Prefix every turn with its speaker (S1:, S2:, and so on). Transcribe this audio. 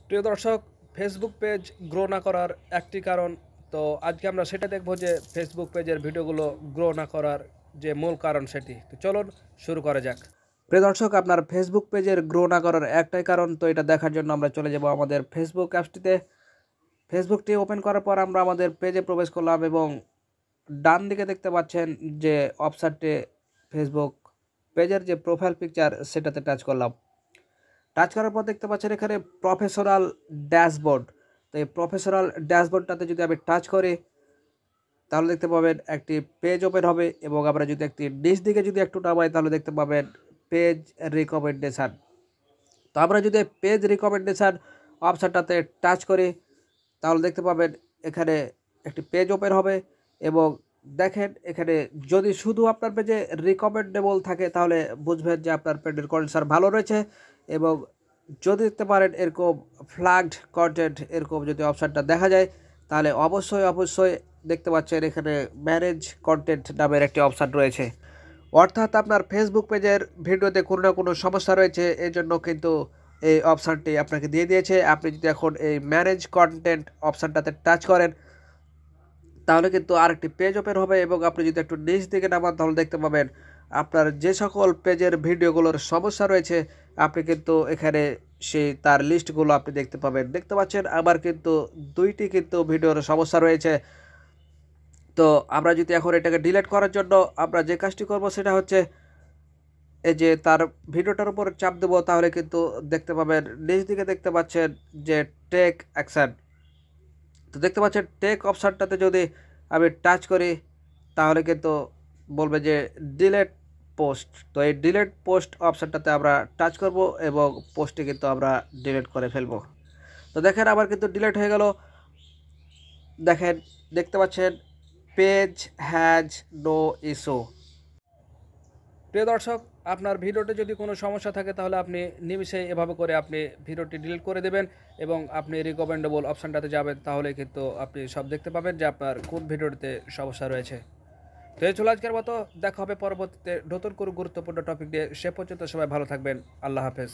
S1: প্রিয় দর্শক, Facebook page grow না করার একটি কারণ। তো আজকে আমরা সেটা দেখব যে ফেসবুক পেজের ভিডিওগুলো গ্রো না করার যে মূল কারণ সেটি। তো চলুন শুরু করা যাক। প্রিয় দর্শক, আপনার ফেসবুক পেজের গ্রো না করার একটাই কারণ। তো এটা দেখার জন্য আমরা চলে যাব আমাদের ফেসবুক অ্যাপসটিতে। ফেসবুকটি ওপেন করার পর আমরা আমাদের পেজে প্রবেশ করলাম এবং ডান দিকে দেখতে পাচ্ছেন যে অপশনটি ফেসবুক পেজের যে প্রোফাইল পিকচার সেটাতে টাচ করলাম। টাচ করার পর দেখতে পাচ্ছেন এখানে প্রফেশনাল ড্যাশবোর্ড। তো এই প্রফেশনাল ড্যাশবোর্ডটাতে যদি আমি টাচ করি তাহলে দেখতে পাবেন একটি পেজ ওপেন হবে এবং আমরা যদি একটি নিচ দিকে যদি একটু নামাই তাহলে দেখতে পাবেন পেজ রিকমেন্ডেশান। তো আমরা যদি পেজ রিকমেন্ডেশান অপশানটাতে টাচ করি তাহলে দেখতে পাবেন এখানে একটি পেজ ওপেন হবে এবং দেখেন এখানে যদি শুধু আপনার পেজে রিকমেন্ডেবল থাকে তাহলে বুঝবেন যে আপনার পেজের কন্টেন্ট ভালো রয়েছে। এবং যদি দেখতে পারেন এরকম ফ্ল্যাগড কন্টেন্ট এরকম যদি অপশানটা দেখা যায় তাহলে অবশ্যই দেখতে পাচ্ছেন এখানে ম্যানেজ কন্টেন্ট নামের একটি অপশান রয়েছে। অর্থাৎ আপনার ফেসবুক পেজের ভিডিওতে কোনো না কোনো সমস্যা রয়েছে, এই জন্য কিন্তু এই অপশানটি আপনাকে দিয়ে দিয়েছে। আপনি যদি এখন এই ম্যানেজ কন্টেন্ট অপশানটাতে টাচ করেন তাহলে কিন্তু আরেকটি পেজ ওপেন হবে এবং আপনি যদি একটু নিচ দিকে নামান তাহলে দেখতে পাবেন আপনার যে সকল পেজের ভিডিওগুলোর সমস্যা রয়েছে আপনি কিন্তু এখানে সেই তার লিস্টগুলো আপনি দেখতে পাচ্ছেন। আমার কিন্তু দুইটি কিন্তু ভিডিওর সমস্যা রয়েছে। তো আমরা যদি এখন এটাকে ডিলিট করার জন্য আমরা যে কাজটি করব সেটা হচ্ছে এই যে তার ভিডিওটার উপর চাপ দেবো তাহলে কিন্তু দেখতে পাবেন নিচ দিকে দেখতে পাচ্ছেন যে টেক অ্যাকশন। তো দেখতে পাচ্ছেন টেক অপশানটাতে যদি আমি টাচ করি তাহলে কিন্তু বলবে যে ডিলেট পোস্ট। তো এই ডিলেট পোস্ট অপশানটাতে আমরা টাচ করব এবং পোস্টটি কিন্তু আমরা ডিলিট করে ফেলবো। তো দেখেন আবার কিন্তু ডিলিট হয়ে গেল। দেখতে পাচ্ছেন পেজ হ্যাজ নো ইস্যু। প্রিয় দর্শক, আপনার ভিডিওতে যদি কোনো সমস্যা থাকে তাহলে আপনি নিমিষেই এভাবে করে আপনি ভিডিওটি ডিলিট করে দেবেন এবং আপনি রিকমেন্ডেবল অপশানটাতে যাবেন তাহলে কিন্তু আপনি সব দেখতে পাবেন যে আপনার কোন ভিডিওটিতে সমস্যা রয়েছে। তো এই ছিল আজকের মতো, দেখা হবে পরবর্তীতে নতুন কোনো গুরুত্বপূর্ণ টপিক দিয়ে। সে পর্যন্ত সবাই ভালো থাকবেন। আল্লাহ হাফেজ।